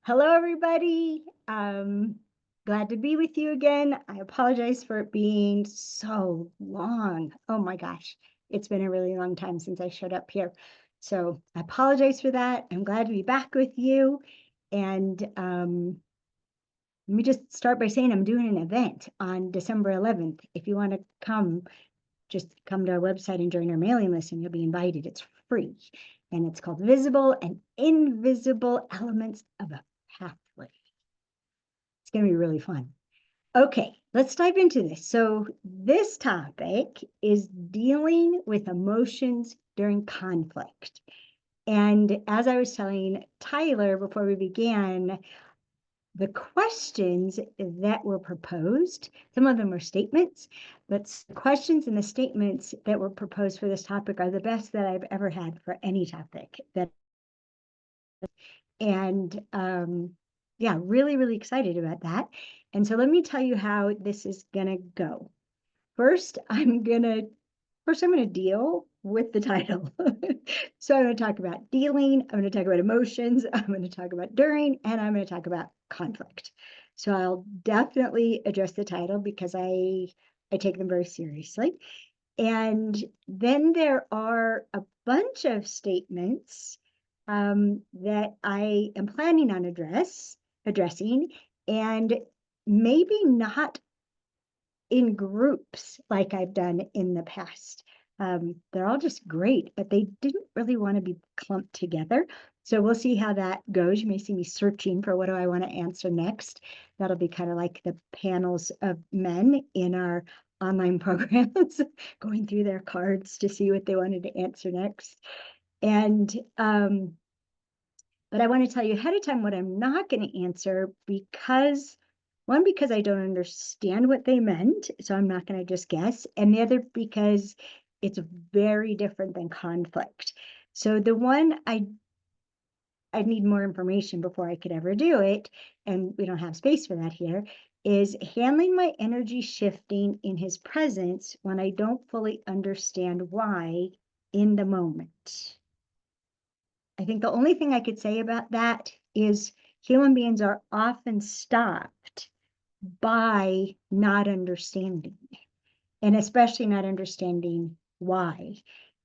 Hello, everybody. Glad to be with you again. I apologize for it being so long. Oh my gosh, it's been a really long time since I showed up here. So I apologize for that. I'm glad to be back with you. And let me just start by saying I'm doing an event on December 11th. If you want to come, just come to our website and join our mailing list and you'll be invited. It's free. And it's called Visible and Invisible Elements of a Pathway. It's going to be really fun. Okay, let's dive into this. So this topic is dealing with emotions during conflict. And as I was telling Tyler before we began, the questions that were proposed, some of them were statements, but the questions and the statements that were proposed for this topic are the best that I've ever had for any topic. And yeah, really excited about that. And so let me tell you how this is gonna go. First, I'm gonna deal with the title. So I'm gonna talk about dealing, I'm gonna talk about emotions, I'm gonna talk about during, and I'm gonna talk about conflict. So I'll definitely address the title because I take them very seriously. And then there are a bunch of statements that I am planning on addressing, and maybe not in groups like I've done in the past. They're all just great, but they didn't really want to be clumped together. So we'll see how that goes. You may see me searching for what do I want to answer next. That'll be kind of like the panels of men in our online programs, going through their cards to see what they wanted to answer next. And but I want to tell you ahead of time what I'm not going to answer because because I don't understand what they meant, so I'm not going to just guess, and the other because it's very different than conflict. So the one I'd need more information before I could ever do it, and we don't have space for that here, is handling my energy shifting in his presence when I don't fully understand why in the moment. I think the only thing I could say about that is human beings are often stopped by not understanding, and especially not understanding why.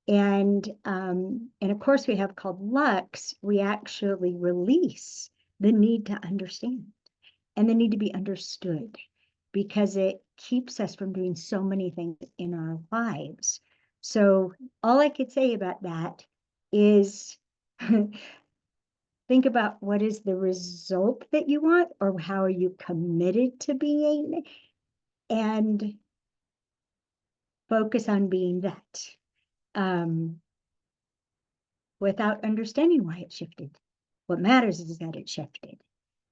And of course, we have called Lux. We actually release the need to understand and the need to be understood because it keeps us from doing so many things in our lives. So all I could say about that is think about what is the result that you want, or how are you committed to being, and focus on being that without understanding why it shifted. What matters is that it shifted.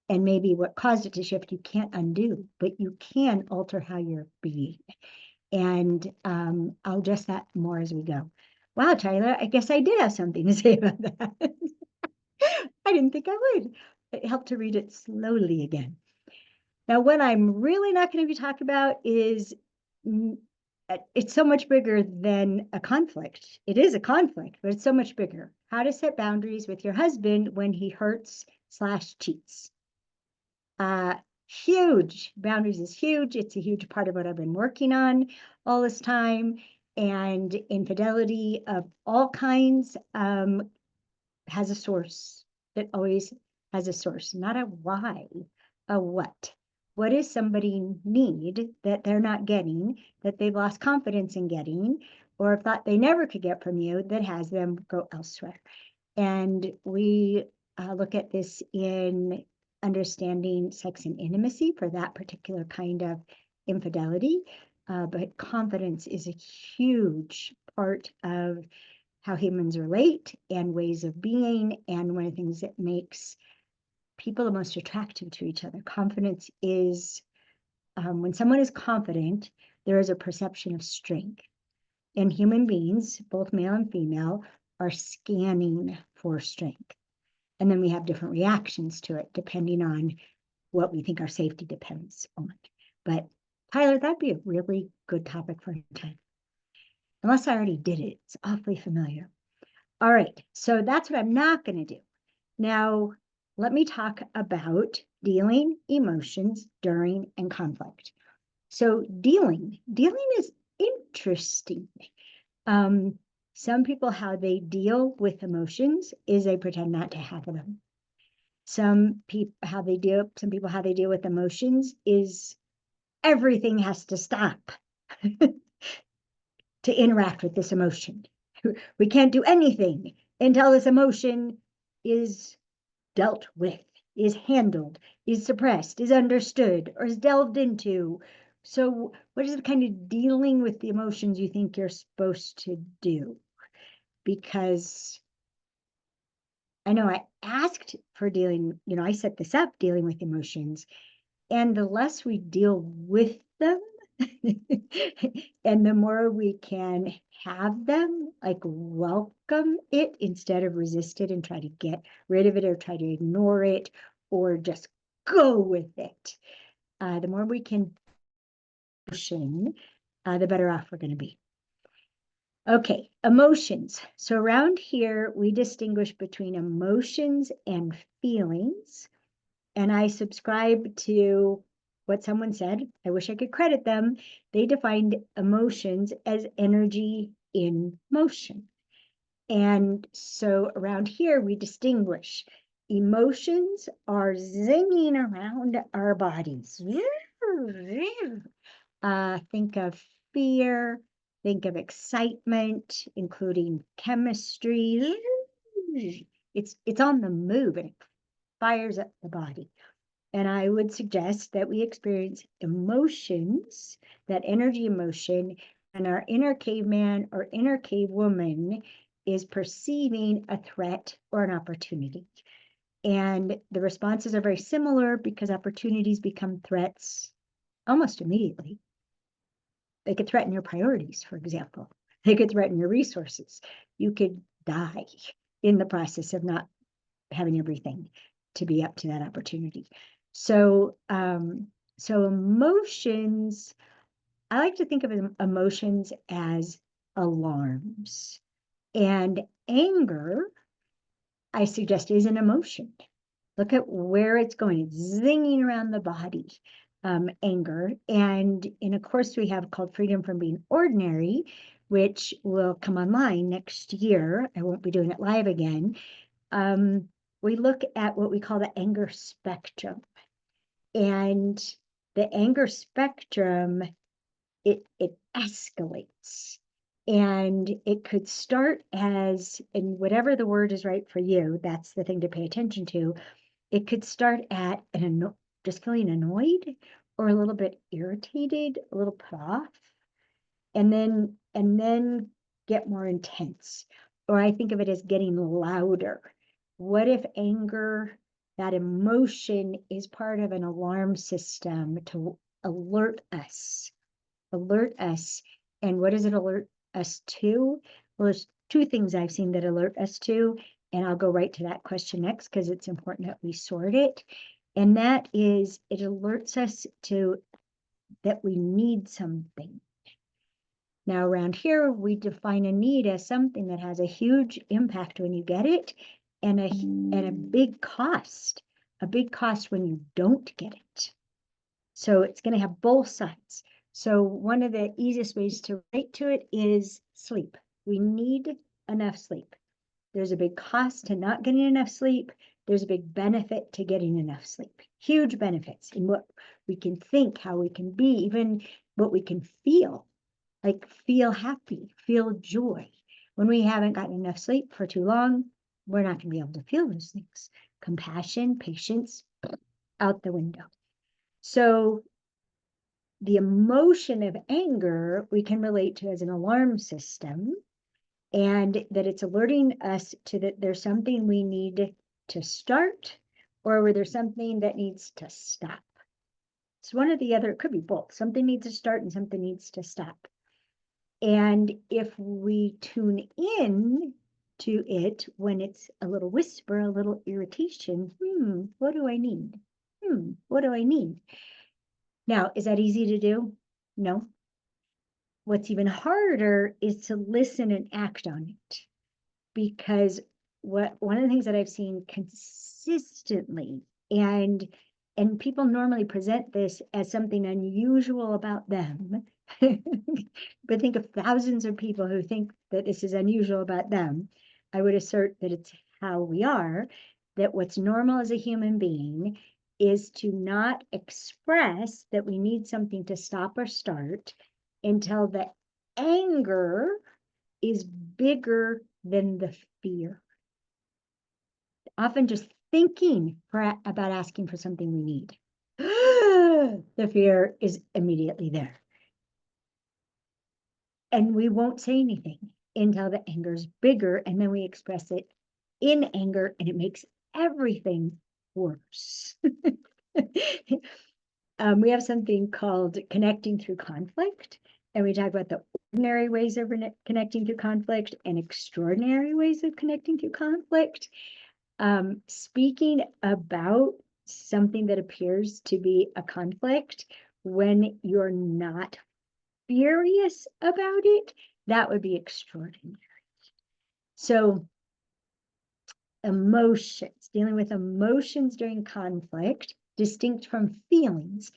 And maybe what caused it to shift, you can't undo, but you can alter how you're being. And I'll address that more as we go. Wow, Tyler, I guess I did have something to say about that. I didn't think I would. It helped to read it slowly again. Now, what I'm really not going to be talking about is it's so much bigger than a conflict. It is a conflict, but it's so much bigger. How to set boundaries with your husband when he hurts / cheats. Huge. Boundaries is huge. It's a huge part of what I've been working on all this time. And infidelity of all kinds has a source. It always has a source, not a why, a what. What does somebody need that they're not getting, that they've lost confidence in getting, or thought they never could get from you, that has them go elsewhere? And we look at this in understanding sex and intimacy for that particular kind of infidelity. But confidence is a huge part of how humans relate and ways of being, and one of the things that makes people the most attractive to each other. Confidence is, when someone is confident, there is a perception of strength. And human beings, both male and female, are scanning for strength. And then we have different reactions to it, depending on what we think our safety depends on. But Tyler, that'd be a really good topic for time. Unless I already did it, it's awfully familiar. All right, so that's what I'm not going to do. Now, let me talk about dealing emotions during and conflict. So dealing is interesting. Some people, how they deal with emotions is they pretend not to have them. Some people, how they deal with emotions is everything has to stop to interact with this emotion. We can't do anything until this emotion is dealt with, is handled, is suppressed, is understood, or is delved into. So what is the kind of dealing with the emotions you think you're supposed to do? Because I know I asked for dealing, I set this up, dealing with emotions, and the less we deal with them, and the more we can have them, like welcome it instead of resist it and try to get rid of it or try to ignore it or just go with it. The more we can emotion, the better off we're going to be. Okay, emotions. So around here, we distinguish between emotions and feelings. And I subscribe to what someone said. I wish I could credit them. They defined emotions as energy in motion. And so around here, we distinguish emotions are zinging around our bodies. Think of fear, think of excitement, including chemistry. It's on the move and it fires up the body. And I would suggest that we experience emotions, that energy emotion, and our inner caveman or inner cavewoman is perceiving a threat or an opportunity. And the responses are very similar because opportunities become threats almost immediately. They could threaten your priorities, for example. They could threaten your resources. You could die in the process of not having everything to be up to that opportunity. So, so emotions, I like to think of emotions as alarms. And anger, I suggest, is an emotion. Look at where it's going. It's zinging around the body, anger. And in a course we have called Freedom from Being Ordinary, which will come online next year. I won't be doing it live again. We look at what we call the anger spectrum. And the anger spectrum, it escalates. And it could start as, and whatever the word is right for you, that's the thing to pay attention to. It could start at just feeling annoyed or a little bit irritated, a little put off, and then get more intense. Or I think of it as getting louder. What if anger, that emotion, is part of an alarm system to alert us? Alert us. And what does it alert us to? Well, there's two things I've seen that alert us to, and I'll go right to that question next because it's important that we sort it. And that is, it alerts us to that we need something. Now, around here, we define a need as something that has a huge impact when you get it and a big cost when you don't get it. So it's going to have both sides. So one of the easiest ways to relate to it is sleep. We need enough sleep. There's a big cost to not getting enough sleep. There's a big benefit to getting enough sleep. Huge benefits in what we can think, how we can be, even what we can feel. Like feel happy, feel joy. When we haven't gotten enough sleep for too long, we're not going to be able to feel those things. Compassion, patience, out the window. So the emotion of anger we can relate to as an alarm system, and that it's alerting us to that there's something we need to start or where there's something that needs to stop. It's one or the other. It could be both. Something needs to start and something needs to stop. And if we tune in to it when it's a little whisper, a little irritation, what do I need? What do I need? Now, is that easy to do? No. What's even harder is to listen and act on it, because one of the things that I've seen consistently, and people normally present this as something unusual about them, but think of thousands of people who think that this is unusual about them. I would assert that it's how we are, that what's normal as a human being is to not express that we need something to stop or start until the anger is bigger than the fear. Often just thinking about asking for something we need, the fear is immediately there. And we won't say anything until the anger is bigger, and then we express it in anger, and it makes everything worse. We have something called connecting through conflict, and we talk about the ordinary ways of connecting through conflict and extraordinary ways of connecting through conflict. Speaking about something that appears to be a conflict when you're not furious about it, that would be extraordinary. So emotions, dealing with emotions during conflict, distinct from feelings.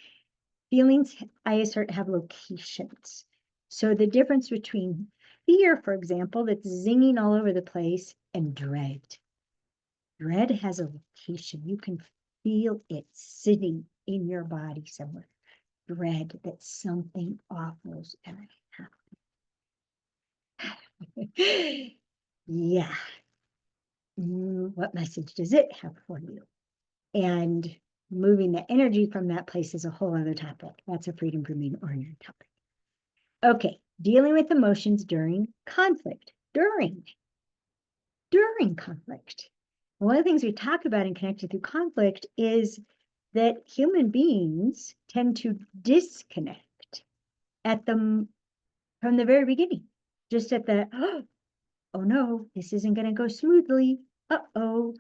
Feelings, I assert, have locations. So the difference between fear, for example, that's zinging all over the place, and dread. Dread has a location. You can feel it sitting in your body somewhere. Dread that something awful is going to happen. Yeah. What message does it have for you? And moving the energy from that place is a whole other topic. That's a freedom grooming oriented topic. Okay, dealing with emotions during conflict. During conflict. One of the things we talk about in Connected Through Conflict is that human beings tend to disconnect from the very beginning. Just at the, oh no, this isn't going to go smoothly. Uh-oh.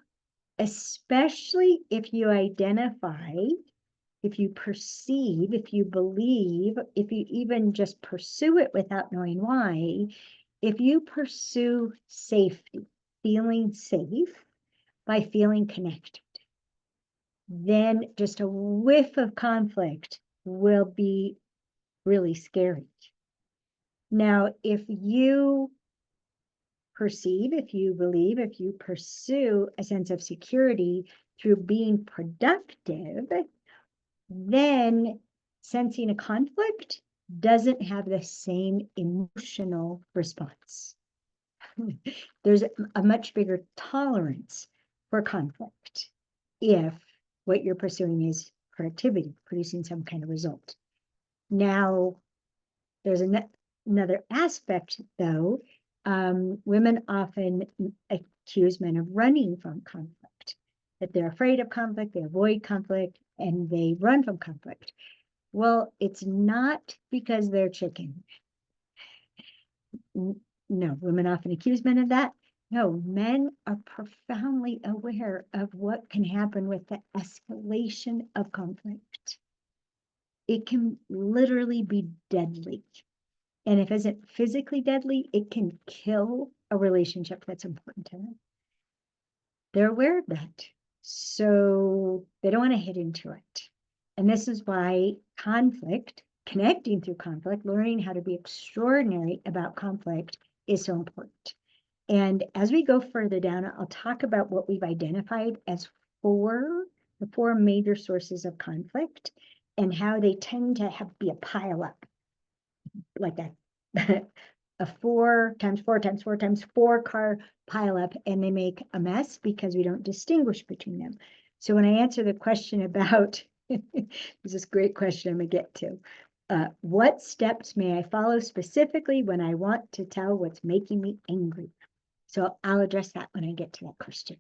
Especially if you identify, if you perceive, if you believe, if you even just pursue it without knowing why, if you pursue safety, feeling safe by feeling connected, then just a whiff of conflict will be really scary. Now, if you perceive, if you believe, if you pursue a sense of security through being productive, then sensing a conflict doesn't have the same emotional response. There's a much bigger tolerance for conflict if what you're pursuing is productivity, producing some kind of result. Now, there's another aspect, though. Women often accuse men of running from conflict, that they're afraid of conflict, they avoid conflict, and they run from conflict. Well, it's not because they're chicken. No, women often accuse men of that. No, men are profoundly aware of what can happen with the escalation of conflict. It can literally be deadly. And if it isn't physically deadly, it can kill a relationship that's important to them. They're aware of that. So they don't want to hit into it. And this is why conflict, connecting through conflict, learning how to be extraordinary about conflict is so important. And as we go further down, I'll talk about what we've identified as the four major sources of conflict and how they tend to be a pile up, like that. A 4 times 4 times 4 times 4 car pile up, and they make a mess because we don't distinguish between them. So when I answer the question about, this is a great question I'm gonna get to. What steps may I follow specifically when I want to tell what's making me angry? So I'll address that when I get to that question.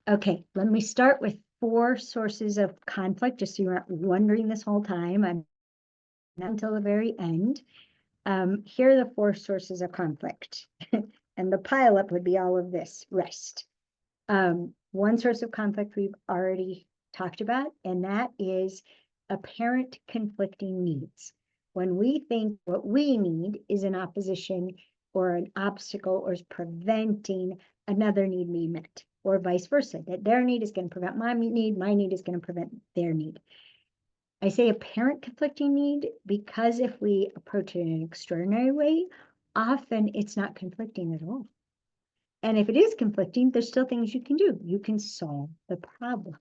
Okay, let me start with 4 sources of conflict, just so you aren't wondering this whole time. I'm not until the very end. Here are the 4 sources of conflict. And the pileup would be all of this rest. One source of conflict we've already talked about, and that is apparent conflicting needs. When we think what we need is in opposition or an obstacle or is preventing another need being met, or vice versa, that their need is going to prevent my need is going to prevent their need. I say apparent conflicting need because if we approach it in an extraordinary way, often it's not conflicting at all. And if it is conflicting, there's still things you can do. You can solve the problem.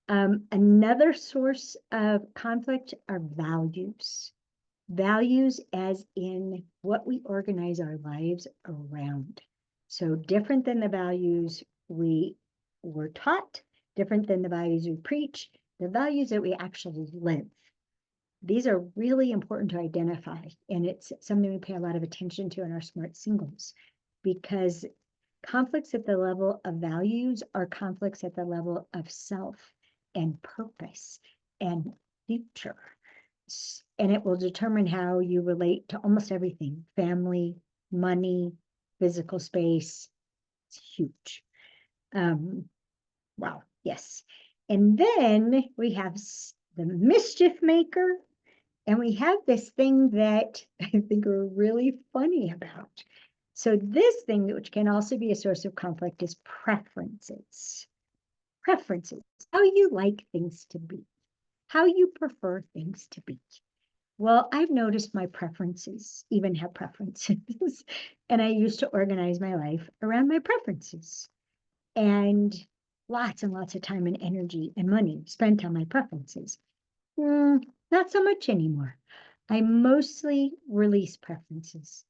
Another source of conflict are values. Values as in what we organize our lives around. So different than the values we were taught, different than the values we preach, the values that we actually live. These are really important to identify, and it's something we pay a lot of attention to in our Smart Singles, because conflicts at the level of values are conflicts at the level of self and purpose and future. And it will determine how you relate to almost everything: family, money, physical space. It's huge. Wow, yes. And then we have the mischief maker, and we have this thing that I think we're really funny about. So this thing, which can also be a source of conflict, is preferences. Preferences, how you like things to be, how you prefer things to be. Well, I've noticed my preferences even have preferences. And I used to organize my life around my preferences. And lots of time and energy and money spent on my preferences. Not so much anymore. I mostly release preferences.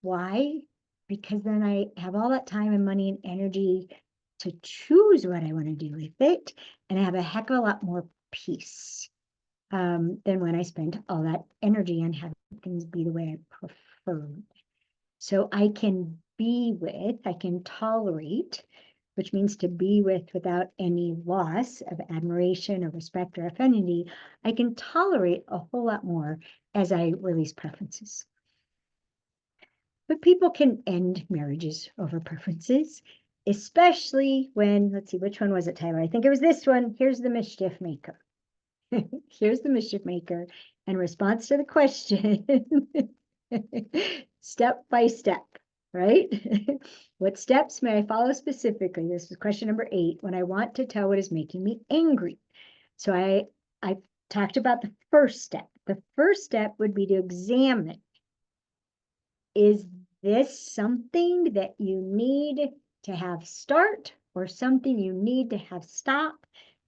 Why? Because then I have all that time and money and energy to choose what I want to do with it. And I have a heck of a lot more peace than when I spent all that energy on having things be the way I preferred. So I can be with, I can tolerate, which means to be with without any loss of admiration or respect or affinity. I can tolerate a whole lot more as I release preferences. But people can end marriages over preferences, especially when, let's see, which one was it, Tyler? I think it was this one. Here's the mischief maker. Here's the mischief maker in response to the question, step by step, right? What steps may I follow specifically? This is question number 8, when I want to tell what is making me angry. So I talked about the first step. The first step would be to examine, is this something that you need to have start or something you need to have stop?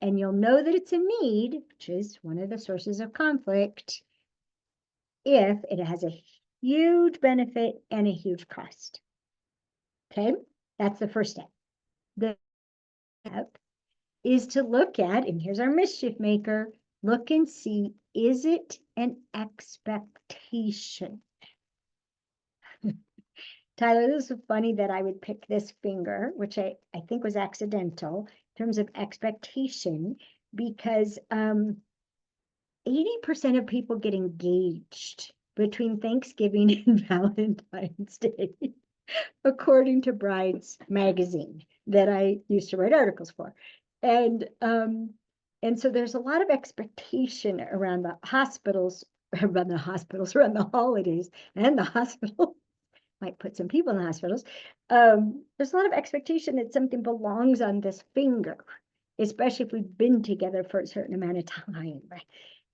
And you'll know that it's a need, which is one of the sources of conflict, if it has a huge benefit and a huge cost. Okay, that's the first step. The step is to look at, and here's our mischief maker, look and see, is it an expectation? Tyler, this is funny that I would pick this finger, which I think was accidental in terms of expectation, because 80% of people get engaged between Thanksgiving and Valentine's Day, according to Brides magazine that I used to write articles for. And so there's a lot of expectation around the hospitals, around the holidays and the hospital. Might put some people in the hospitals. There's a lot of expectation that something belongs on this finger, especially if we've been together for a certain amount of time.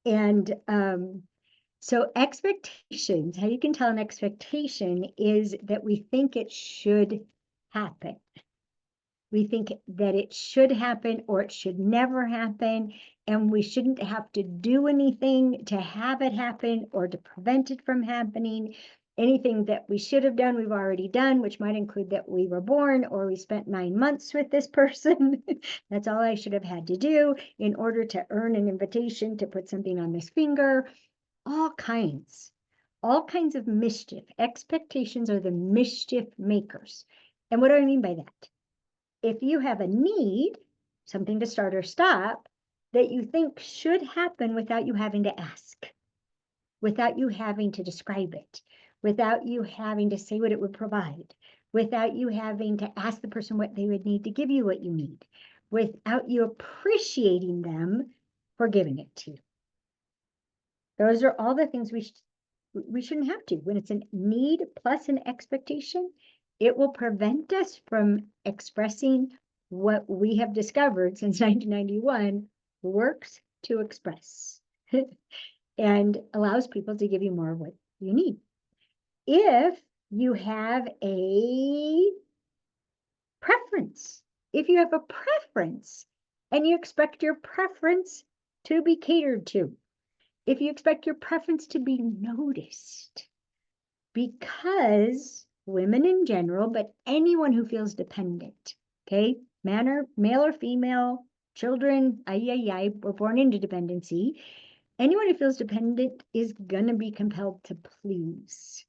And so expectations, how you can tell an expectation is that we think it should happen. We think that it should happen or it should never happen, and we shouldn't have to do anything to have it happen or to prevent it from happening. Anything that we should have done, we've already done, which might include that we were born or we spent 9 months with this person. That's all I should have had to do in order to earn an invitation to put something on this finger. All kinds of mischief. Expectations are the mischief makers. And what do I mean by that? If you have a need, something to start or stop, that you think should happen without you having to ask, without you having to describe it, without you having to say what it would provide, without you having to ask the person what they would need to give you what you need, without you appreciating them for giving it to you. Those are all the things we We shouldn't have to. When it's a need plus an expectation, it will prevent us from expressing what we have discovered since 1991 works to express and allows people to give you more of what you need. If you have a preference, if you have a preference and you expect your preference to be catered to, if you expect your preference to be noticed, because women in general, but anyone who feels dependent, okay, male or female, children, we're born into dependency. Anyone who feels dependent is gonna be compelled to please.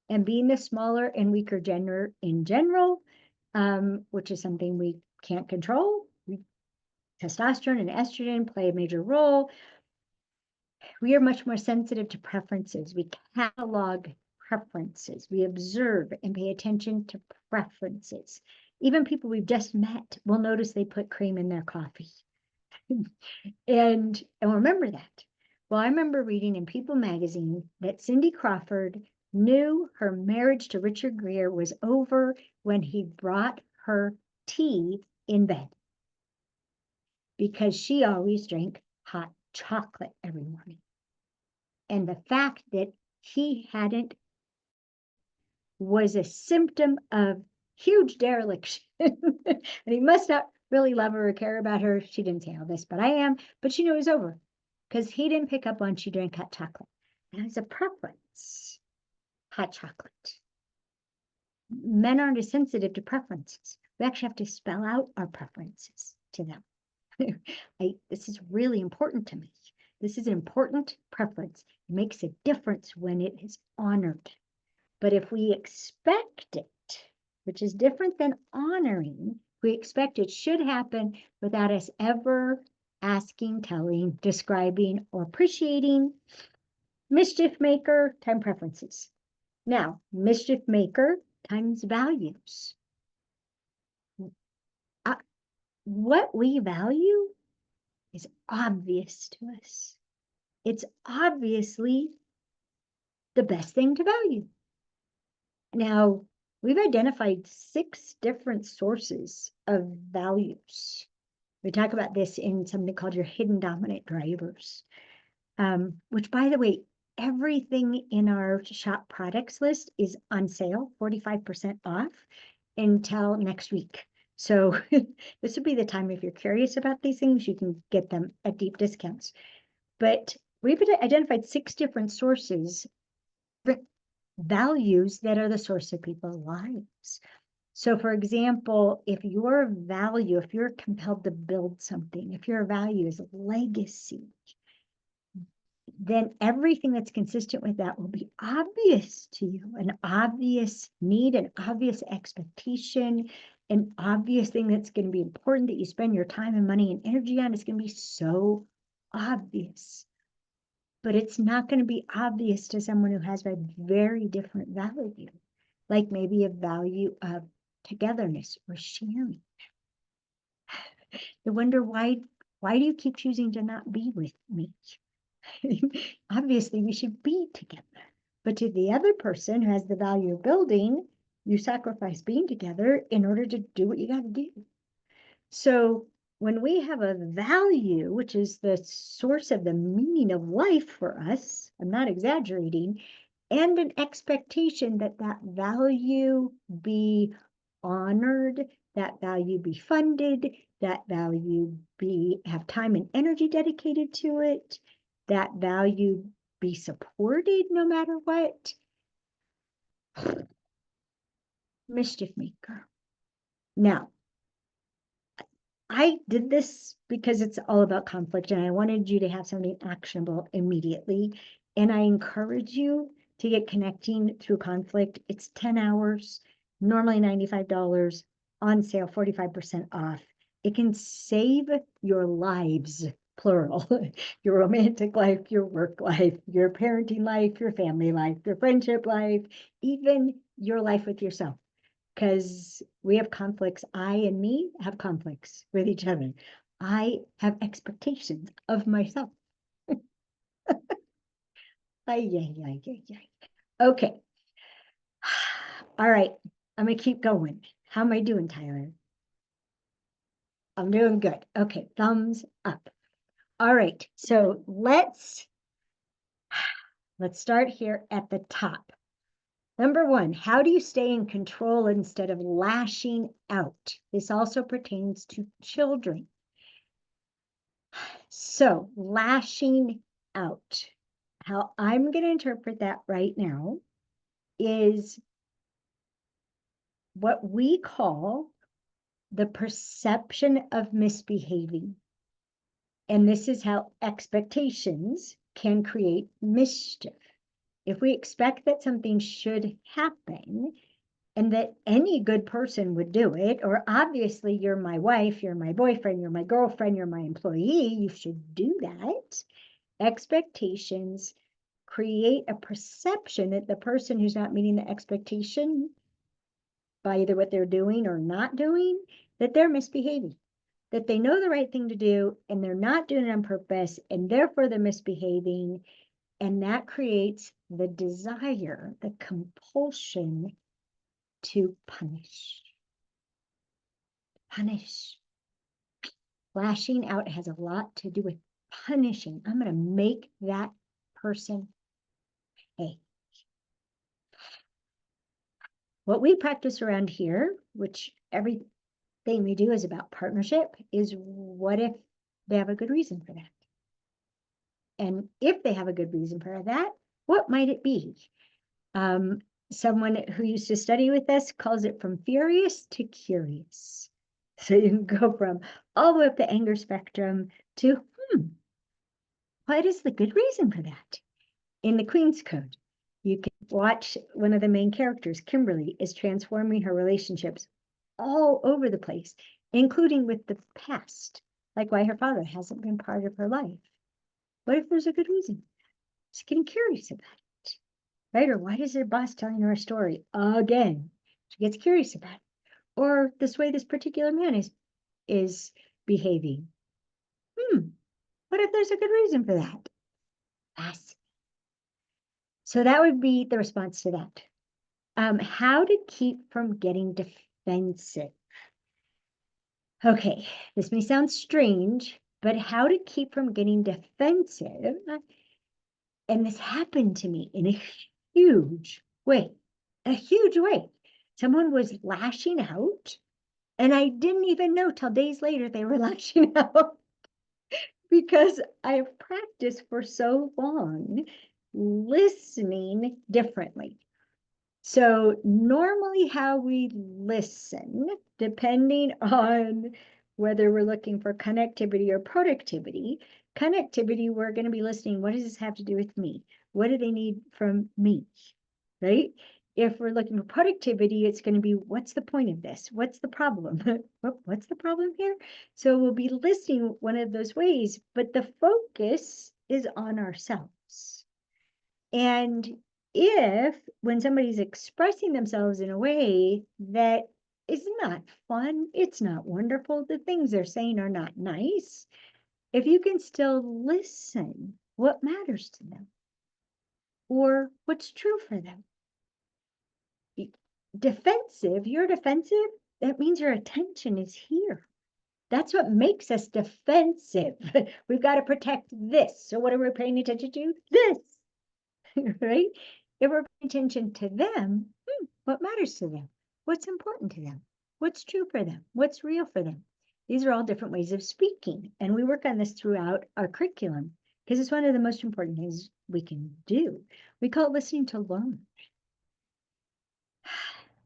And being the smaller and weaker gender in general, which is something we can't control, testosterone and estrogen play a major role. We are much more sensitive to preferences. We catalog preferences. We observe and pay attention to preferences. Even people we've just met will notice they put cream in their coffee. and remember that. Well, I remember reading in People magazine that Cindy Crawford knew her marriage to Richard Gere was over when he brought her tea in bed, because she always drank hot chocolate every morning. And the fact that he hadn't was a symptom of huge dereliction. And he must not really love her or care about her. She didn't say all this, but I am. But she knew it was over because he didn't pick up on she drank hot chocolate. And it's a preference, hot chocolate. Men aren't as sensitive to preferences. We actually have to spell out our preferences to them. This is really important to me. This is an important preference. It makes a difference when it is honored. But if we expect it, which is different than honoring, we expect it should happen without us ever asking, telling, describing, or appreciating. Mischief maker, time preferences. Now, mischief maker times values. What we value is obvious to us. It's obviously the best thing to value. Now, we've identified 6 different sources of values. We talk about this in something called your hidden dominant drivers, which, by the way, everything in our shop products list is on sale, 45% off until next week. So this would be the time, if you're curious about these things, you can get them at deep discounts. But we've identified 6 different sources, values that are the source of people's lives. So for example, if your value, if you're compelled to build something, if your value is legacy, then everything that's consistent with that will be obvious to you, an obvious need, an obvious expectation, an obvious thing that's going to be important that you spend your time and money and energy on. It's going to be so obvious. But it's not going to be obvious to someone who has a very different value, like maybe a value of togetherness or sharing. You wonder why do you keep choosing to not be with me? Obviously, we should be together. But to the other person who has the value of building, you sacrifice being together in order to do what you got to do. So when we have a value, which is the source of the meaning of life for us, I'm not exaggerating, and an expectation that that value be honored, that value be funded, that value have time and energy dedicated to it, that value be supported no matter what. Mischief maker. Now, I did this because it's all about conflict and I wanted you to have something actionable immediately. And I encourage you to get connecting through conflict. It's 10 hours, normally $95, on sale, 45% off. It can save your lives, plural, your romantic life, your work life, your parenting life, your family life, your friendship life, even your life with yourself. Because we have conflicts. I and me have conflicts with each other. I have expectations of myself. Ay, ay, ay, ay, ay. Okay. All right. I'm going to keep going. How am I doing, Tyler? I'm doing good. Okay. Thumbs up. All right. So let's start here at the top. Number one, how do you stay in control instead of lashing out? This also pertains to children. So lashing out, how I'm going to interpret that right now is what we call the perception of misbehaving. And this is how expectations can create mischief. If we expect that something should happen and that any good person would do it, or obviously you're my wife, you're my boyfriend, you're my girlfriend, you're my employee, you should do that. Expectations create a perception that the person who's not meeting the expectation by either what they're doing or not doing, that they're misbehaving, that they know the right thing to do and they're not doing it on purpose, and therefore they're misbehaving. And that creates the desire, the compulsion to punish. Punish. Lashing out has a lot to do with punishing. I'm going to make that person pay. What we practice around here, which everything we do is about partnership, is what if they have a good reason for that? And if they have a good reason for that, what might it be? Someone who used to study with us calls it from furious to curious. So you can go from all the way up the anger spectrum to, what is the good reason for that? In the Queen's Code, you can watch one of the main characters, Kimberly, is transforming her relationships all over the place, including with the past, like why her father hasn't been part of her life. What if there's a good reason? She's getting curious about it, right? Or why is her boss telling her a story again? She gets curious about it. Or this way this particular man is behaving. What if there's a good reason for that? Fascinating. So that would be the response to that. How to keep from getting defensive. Okay, this may sound strange, but how to keep from getting defensive, and this happened to me in a huge way, a huge way. Someone was lashing out, and I didn't even know till days later they were lashing out because I have practiced for so long listening differently. So normally how we listen, depending on whether we're looking for connectivity or productivity, connectivity, we're going to be listening, what does this have to do with me? What do they need from me, right? If we're looking for productivity, it's going to be, what's the point of this? What's the problem? What's the problem here? So we'll be listening one of those ways, but the focus is on ourselves. And if when somebody's expressing themselves in a way that is not fun, it's not wonderful, the things they're saying are not nice, if you can still listen, what matters to them or what's true for them. Defensive, you're defensive, that means your attention is here. That's what makes us defensive. We've got to protect this. So what are we paying attention to? This. Right? If we're paying attention to them, what matters to them? What's important to them? What's true for them? What's real for them? These are all different ways of speaking. And we work on this throughout our curriculum because it's one of the most important things we can do. We call it listening to learn.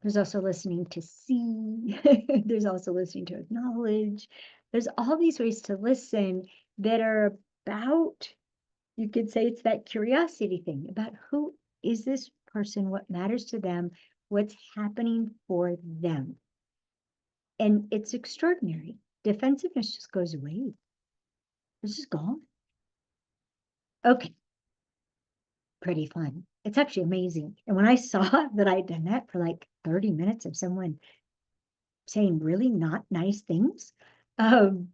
There's also listening to see. There's also listening to acknowledge. There's all these ways to listen that are about, you could say it's that curiosity thing about who is this person, what matters to them, what's happening for them. And it's extraordinary. Defensiveness just goes away. It's just gone. Okay. Pretty fun. It's actually amazing. And when I saw that I'd done that for like 30 minutes of someone saying really not nice things, and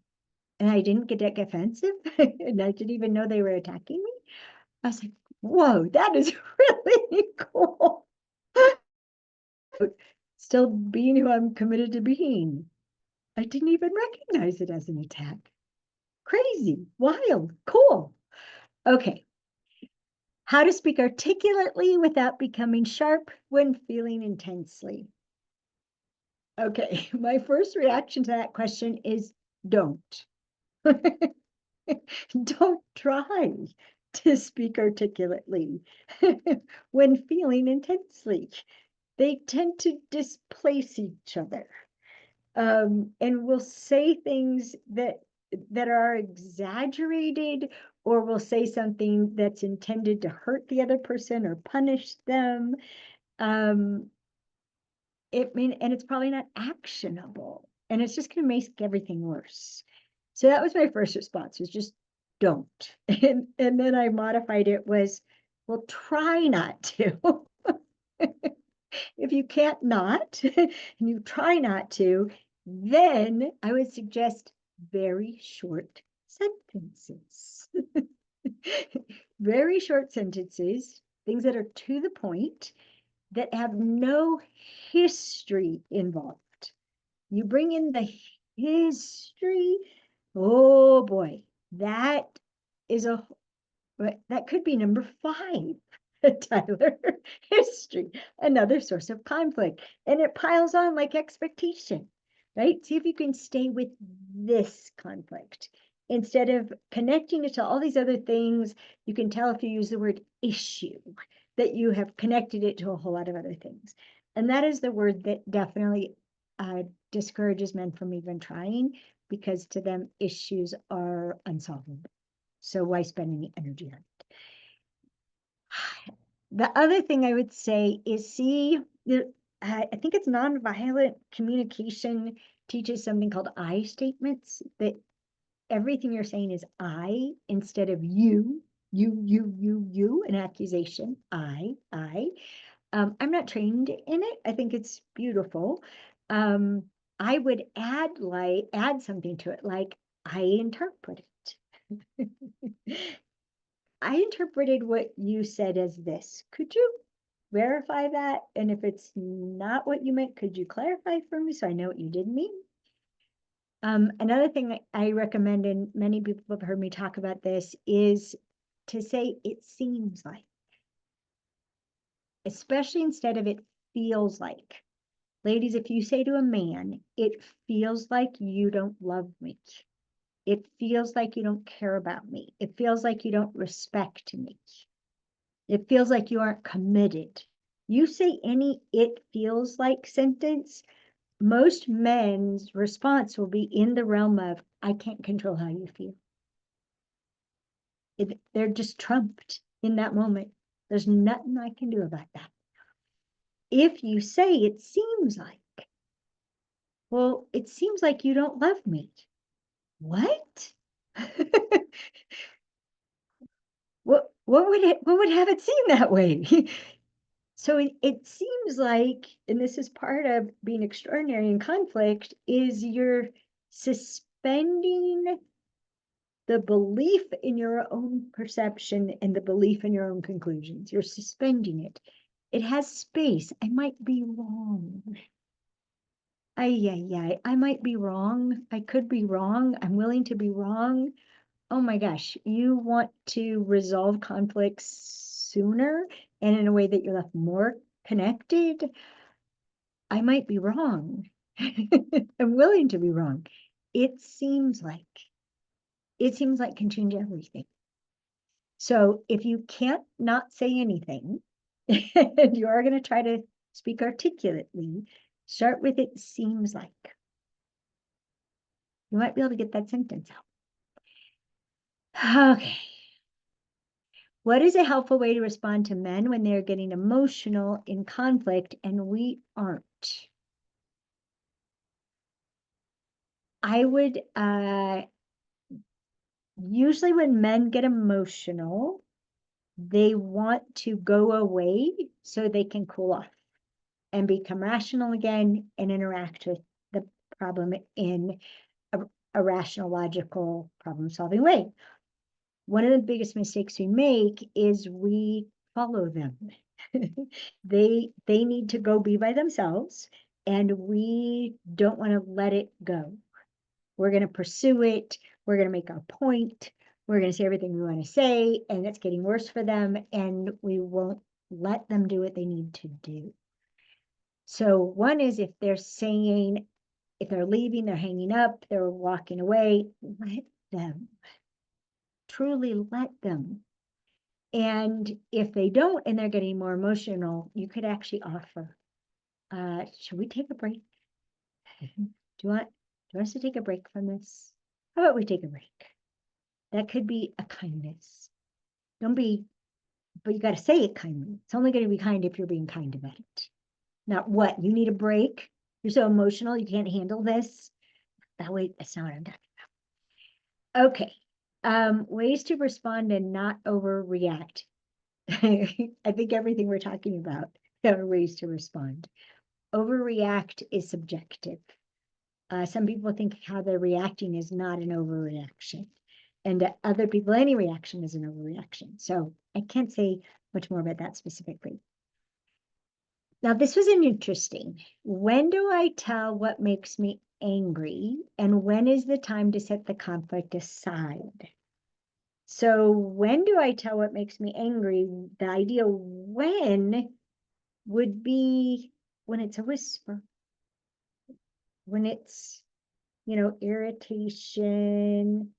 I didn't get defensive, and I didn't even know they were attacking me, I was like, Whoa, that is really cool. Still being who I'm committed to being. I didn't even recognize it as an attack. Crazy, wild, cool. Okay. How to speak articulately without becoming sharp when feeling intensely. Okay, my first reaction to that question is don't. Don't try to speak articulately when feeling intensely. They tend to displace each other. And will say things that are exaggerated, or will say something that's intended to hurt the other person or punish them. And it's probably not actionable, and it's just going to make everything worse. So that was my first response, was just don't. And then I modified it was, well, try not to. If you can't not, and you try not to, then I would suggest very short sentences. Very short sentences, things that are to the point, that have no history involved. You bring in the history, oh boy, that is that could be number 5. Tyler, history, another source of conflict, and it piles on like expectation, right? See if you can stay with this conflict instead of connecting it to all these other things. You can tell if you use the word issue that you have connected it to a whole lot of other things. And that is the word that definitely discourages men from even trying, because to them issues are unsolvable. So why spend any energy on it? The other thing I would say is, see, I think it's nonviolent communication teaches something called I statements, that everything you're saying is I instead of you, an accusation, I. I'm not trained in it. I think it's beautiful. I would add something to it, like I interpret it. I interpreted what you said as this. Could you verify that? And if it's not what you meant, could you clarify for me so I know what you did mean? Another thing I recommend, and many people have heard me talk about this, is to say it seems like, especially instead of it feels like. Ladies, if you say to a man, it feels like you don't love me. It feels like you don't care about me. It feels like you don't respect me. It feels like you aren't committed. You say any "it feels like" sentence, most men's response will be in the realm of, I can't control how you feel. They're just trumped in that moment. There's nothing I can do about that. If you say it seems like, well, it seems like you don't love me. What? What would have it seem that way? So it seems like, and this is part of being extraordinary in conflict, is you're suspending the belief in your own perception and the belief in your own conclusions. You're suspending it. It has space. I might be wrong. I might be wrong. I could be wrong. I'm willing to be wrong. Oh my gosh, you want to resolve conflicts sooner and in a way that you're left more connected. I might be wrong. I'm willing to be wrong. It seems like can change everything. So if you can't not say anything, and you are going to try to speak articulately, start with "it seems like." You might be able to get that sentence out. Okay. What is a helpful way to respond to men when they're getting emotional in conflict and we aren't? I would, usually when men get emotional, they want to go away so they can cool off and become rational again and interact with the problem in a rational, logical, problem-solving way. one of the biggest mistakes we make is we follow them. They need to go be by themselves, and we don't want to let it go. We're going to pursue it. We're going to make our point. We're going to say everything we want to say, and it's getting worse for them, and we won't let them do what they need to do. So one is if they're saying, if they're leaving, they're hanging up, they're walking away, let them. Truly let them. And if they don't and they're getting more emotional, you could actually offer, should we take a break? Do you want us to take a break from this? How about we take a break? That could be a kindness. Don't be, but you got to say it kindly. It's only going to be kind if you're being kind about it. Not what, you need a break. You're so emotional, you can't handle this. That way, that's not what I'm talking about. Okay. Ways to respond and not overreact. I think everything we're talking about are ways to respond. Overreact is subjective. Some people think how they're reacting is not an overreaction. And to other people, any reaction is an overreaction. So I can't say much more about that specifically. Now, this was an interesting. When do I tell what makes me angry? And when is the time to set the conflict aside? So when do I tell what makes me angry? The ideal when would be when it's a whisper, when it's, irritation,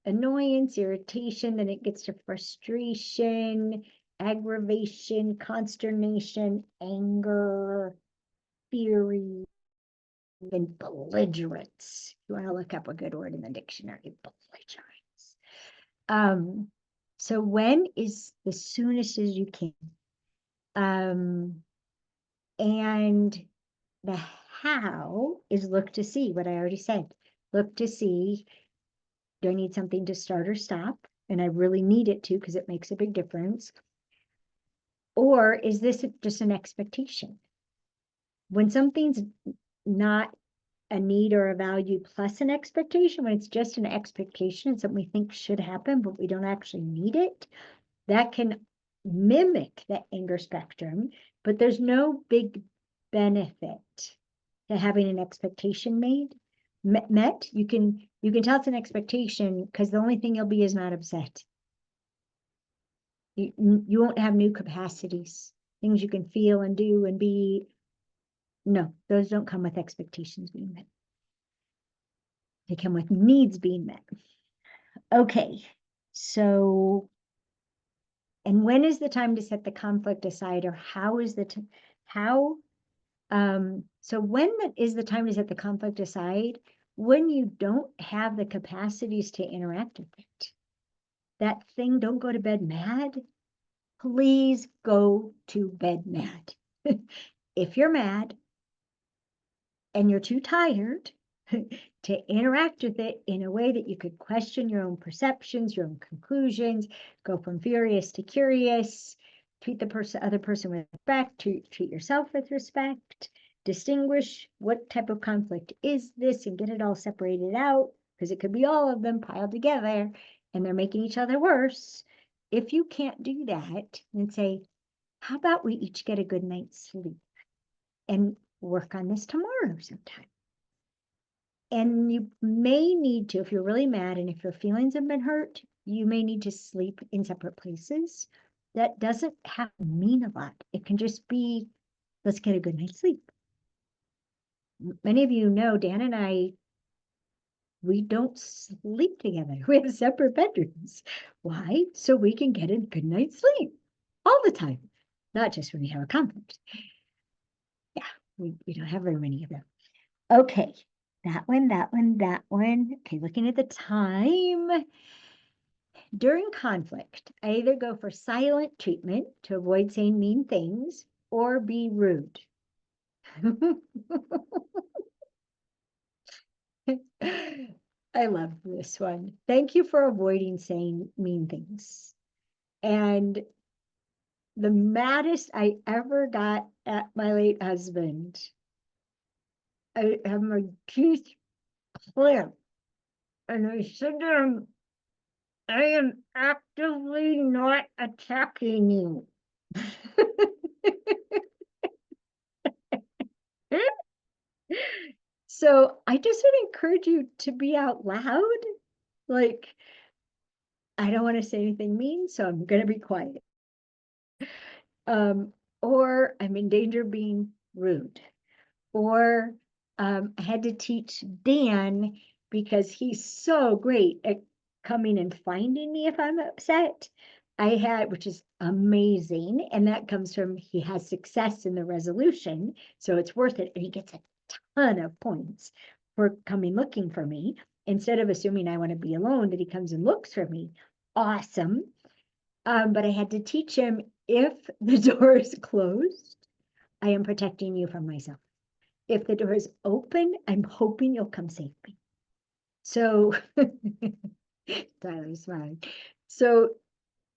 annoyance, irritation, then it gets to frustration, aggravation, consternation, anger, fury, and belligerence. You want to look up a good word in the dictionary, belligerence. So when is the soonest as you can? And the how is look to see what I already said. Look to see, do I need something to start or stop? And I really need it to because it makes a big difference. Or is this just an expectation? When something's not a need or a value plus an expectation, when it's just an expectation, something we think should happen, but we don't actually need it, that can mimic the anger spectrum, but there's no big benefit to having an expectation met. You can tell it's an expectation because the only thing you'll be is not upset. You won't have new capacities, things you can feel and do and be. No, those don't come with expectations being met. They come with needs being met. Okay, so, and when is the time to set the conflict aside, or how is the so when is the time to set the conflict aside? When you don't have the capacities to interact with it. That thing, don't go to bed mad. Please go to bed mad. If you're mad and you're too tired to interact with it in a way that you could question your own perceptions, your own conclusions, go from furious to curious, treat the other person with respect, treat yourself with respect, distinguish what type of conflict is this and get it all separated out, because it could be all of them piled together and they're making each other worse. If you can't do that, then say, how about we each get a good night's sleep and work on this tomorrow sometime? And you may need to, if you're really mad and if your feelings have been hurt, you may need to sleep in separate places. That doesn't have to mean a lot. It can just be, let's get a good night's sleep. Many of you know, Dan and I, we don't sleep together. We have separate bedrooms. Why? So we can get a good night's sleep all the time, not just when we have a conflict. Yeah, we don't have very many of them. Okay, that one. Okay, looking at the time. During conflict, I either go for silent treatment to avoid saying mean things or be rude. I love this one. Thank you for avoiding saying mean things. And the maddest I ever got at my late husband, I have my teeth clear. And I said to him, I am actively not attacking you. So I just would encourage you to be out loud. Like, I don't want to say anything mean, so I'm going to be quiet. Or I'm in danger of being rude. Or I had to teach Dan because he's so great at coming and finding me if I'm upset. Which is amazing. And that comes from he has success in the resolution. So it's worth it. And he gets a ton of points for coming looking for me instead of assuming I want to be alone, that he comes and looks for me. Awesome. But I had to teach him if the door is closed, I am protecting you from myself. If the door is open, I'm hoping you'll come save me. So Tyler's smiling. So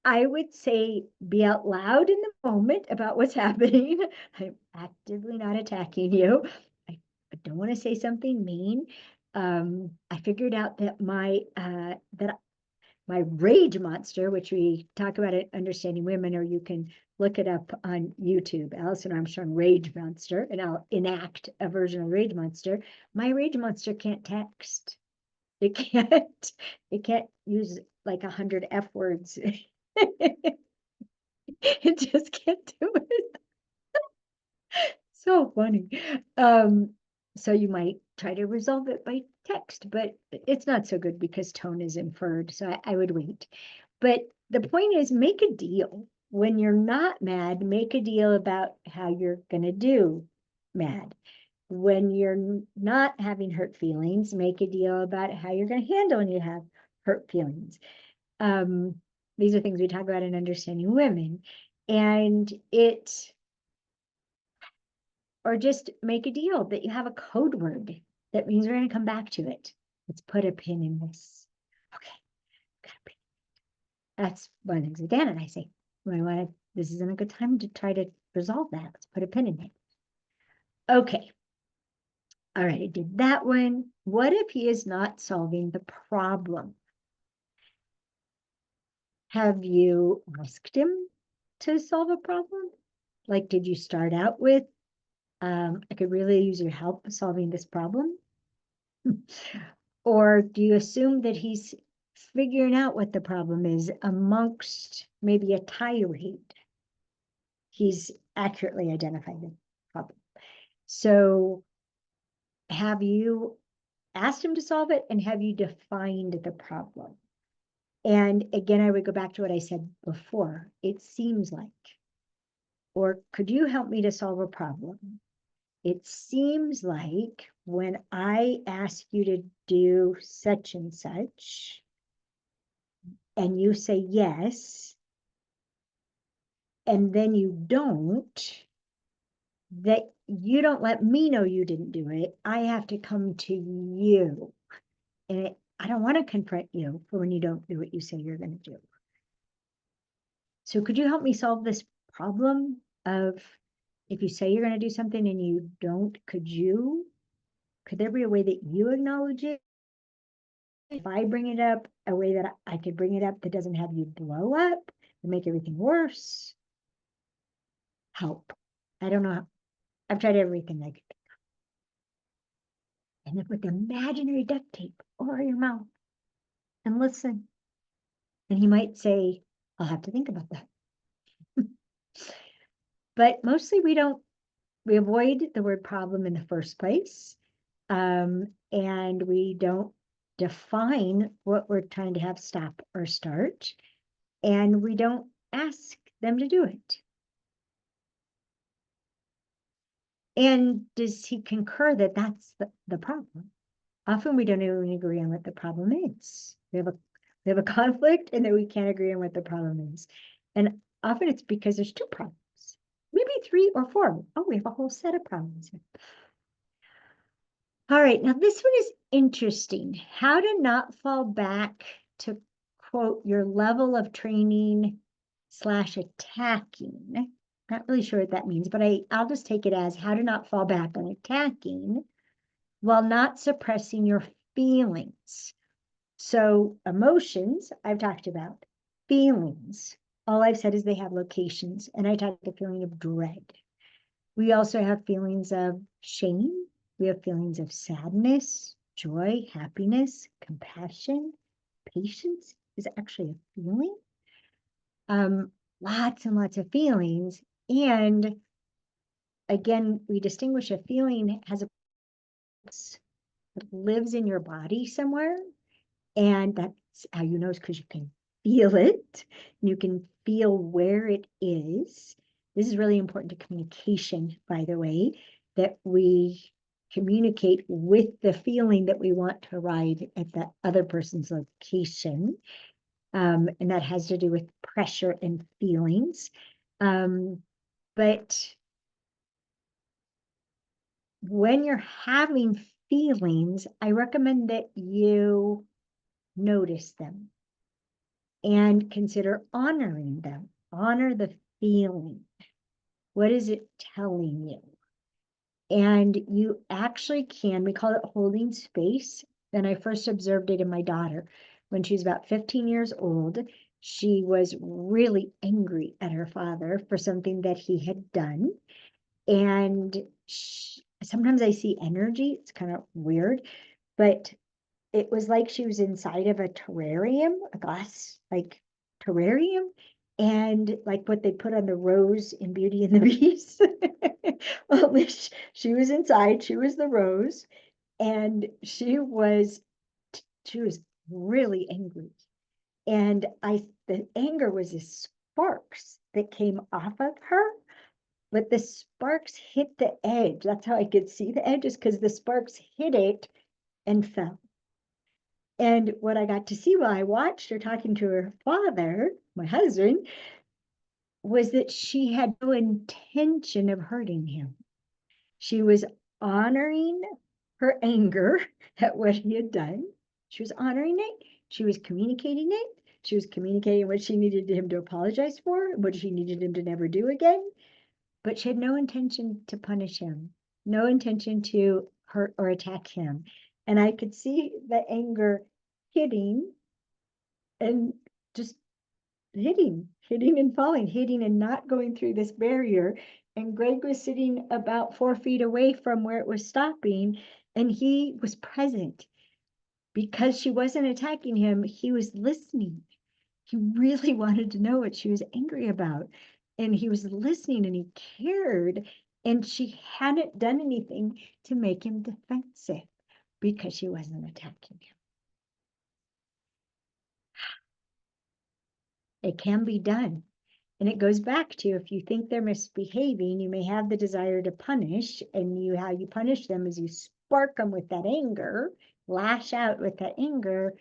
I would say be out loud in the moment about what's happening. I'm actively not attacking you. I don't want to say something mean. I figured out that my rage monster, which we talk about at Understanding Women, or you can look it up on YouTube, Alison Armstrong Rage Monster, and I'll enact a version of Rage Monster. My rage monster can't text. It can't use like 100 F words. It just can't do it. So funny. So you might try to resolve it by text, but it's not so good because tone is inferred. So I would wait. But the point is, make a deal. When you're not mad, make a deal about how you're going to do mad. When you're not having hurt feelings, make a deal about how you're going to handle when you have hurt feelings. These are things we talk about in Understanding Women. And or just make a deal that you have a code word that means we're going to come back to it. Let's put a pin in this. Okay, got a pin. That's one of the things that Dan and I say. This isn't a good time to try to resolve that. Let's put a pin in it. Okay. All right, I did that one. What if he is not solving the problem? Have you asked him to solve a problem? Like, did you start out with, I could really use your help solving this problem? Or do you assume that he's figuring out what the problem is amongst maybe a tirade? He's accurately identified the problem. So have you asked him to solve it, and have you defined the problem? And again, I would go back to what I said before. It seems like, or could you help me to solve a problem? It seems like when I ask you to do such and such, and you say yes, and then you don't, that you don't let me know you didn't do it. I have to come to you. And I don't want to confront you for when you don't do what you say you're going to do. So could you help me solve this problem of if you say you're going to do something and you don't, could there be a way that you acknowledge it? If I bring it up, a way that I could bring it up that doesn't have you blow up and make everything worse? Help. I don't know. I've tried everything I could. And then put the imaginary duct tape over your mouth and listen. And he might say, I'll have to think about that. But mostly we avoid the word problem in the first place. And we don't define what we're trying to have stop or start. And we don't ask them to do it. And does he concur that that's the problem? Often we don't even agree on what the problem is. We have a conflict and then we can't agree on what the problem is. And often it's because there's two problems, maybe 3 or 4. Oh, we have a whole set of problems. All right, now this one is interesting. How to not fall back to, quote, your level of training / attacking. Not really sure what that means, but I'll just take it as how to not fall back on attacking while not suppressing your feelings. So emotions, I've talked about. Feelings, all I've said is they have locations, and I talked about the feeling of dread. We also have feelings of shame. We have feelings of sadness, joy, happiness, compassion, patience is actually a feeling. Lots and lots of feelings. And again, we distinguish a feeling has a that lives in your body somewhere. And that's how you know, is because you can feel it. You can feel where it is. This is really important to communication, by the way, that we communicate with the feeling that we want to arrive at that other person's location. And that has to do with pressure and feelings. But when you're having feelings, I recommend that you notice them and consider honoring them. Honor the feeling. What is it telling you? And you actually can, we call it holding space. And I first observed it in my daughter when she was about 15 years old. She was really angry at her father for something that he had done. And sometimes I see energy. It's kind of weird, but it was like she was inside of a terrarium, a glass like terrarium, and like what they put on the rose in Beauty and the Beast. Only she was inside, she was the rose, and she was really angry. And the anger was the sparks that came off of her, but the sparks hit the edge. That's how I could see the edges, because the sparks hit it and fell. And what I got to see while I watched her talking to her father, my husband, was that she had no intention of hurting him. She was honoring her anger at what he had done. She was honoring it. She was communicating it. She was communicating what she needed him to apologize for, what she needed him to never do again. But she had no intention to punish him, no intention to hurt or attack him. And I could see the anger hitting and just hitting and falling, hitting and not going through this barrier. And Greg was sitting about 4 feet away from where it was stopping, and he was present because she wasn't attacking him. He was listening. He really wanted to know what she was angry about. And he was listening and he cared. And she hadn't done anything to make him defensive because she wasn't attacking him. It can be done. And it goes back to, if you think they're misbehaving, you may have the desire to punish, and how you punish them is you spark them with that anger, lash out with that anger.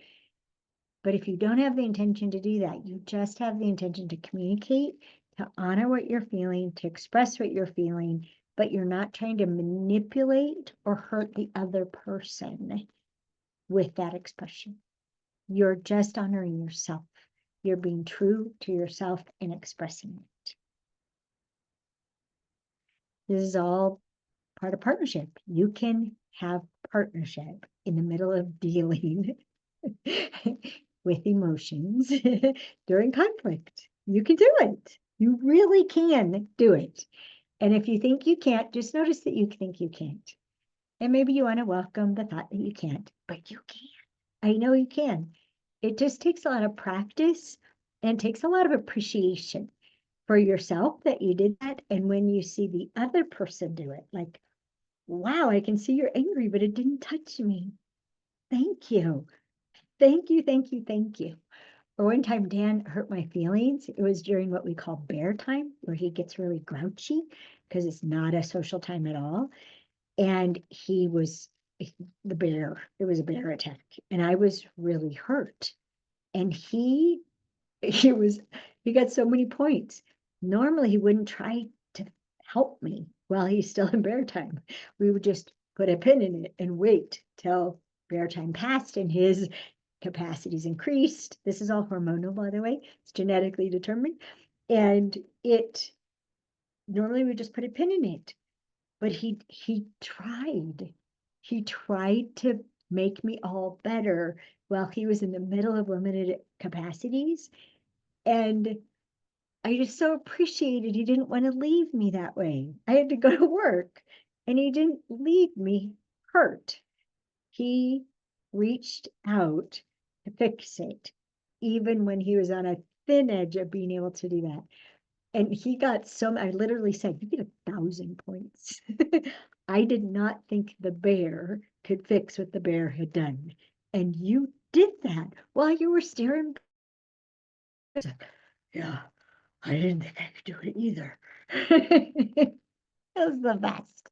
But if you don't have the intention to do that, you just have the intention to communicate, to honor what you're feeling, to express what you're feeling, but you're not trying to manipulate or hurt the other person with that expression. You're just honoring yourself. You're being true to yourself and expressing it. This is all part of partnership. You can have partnership in the middle of dealing with emotions during conflict. You can do it. You really can do it. And if you think you can't, just notice that you think you can't. And maybe you want to welcome the thought that you can't, but you can. I know you can. It just takes a lot of practice and takes a lot of appreciation for yourself that you did that. And when you see the other person do it, like, wow, I can see you're angry, but it didn't touch me. Thank you. Thank you, thank you, thank you. Or one time Dan hurt my feelings. It was during what we call bear time, where he gets really grouchy because it's not a social time at all. And he was the bear. It was a bear attack. And I was really hurt. And he got so many points. Normally he wouldn't try to help me while he's still in bear time. We would just put a pin in it and wait till bear time passed and his capacities increased. This is all hormonal, by the way. It's genetically determined. And it normally we just put a pin in it. But he tried. He tried to make me all better while he was in the middle of limited capacities. And I just so appreciated he didn't want to leave me that way. I had to go to work and he didn't leave me hurt. He reached out to fix it, even when he was on a thin edge of being able to do that. And he got so, I literally said, you get 1,000 points. I did not think the bear could fix what the bear had done. And you did that while you were staring. Yeah, I didn't think I could do it either. It was the best.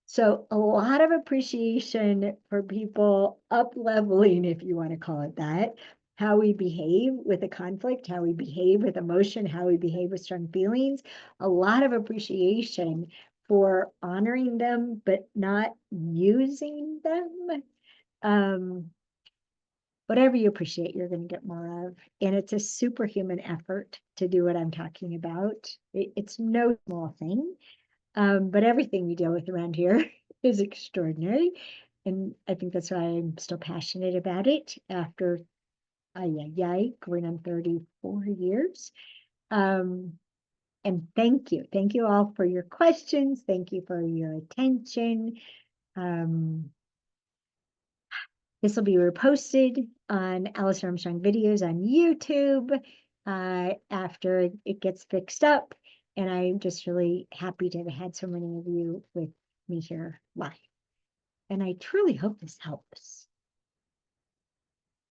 So a lot of appreciation for people up leveling, if you want to call it that, how we behave with a conflict, how we behave with emotion, how we behave with strong feelings. A lot of appreciation for honoring them, but not using them. Whatever you appreciate, you're going to get more of. And it's a superhuman effort to do what I'm talking about. It's no small thing. But everything we deal with around here is extraordinary. And I think that's why I'm still passionate about it after going on 34 years. And thank you. Thank you all for your questions. Thank you for your attention. This will be reposted on Alison Armstrong videos on YouTube after it gets fixed up. And I'm just really happy to have had so many of you with me here live. And I truly hope this helps.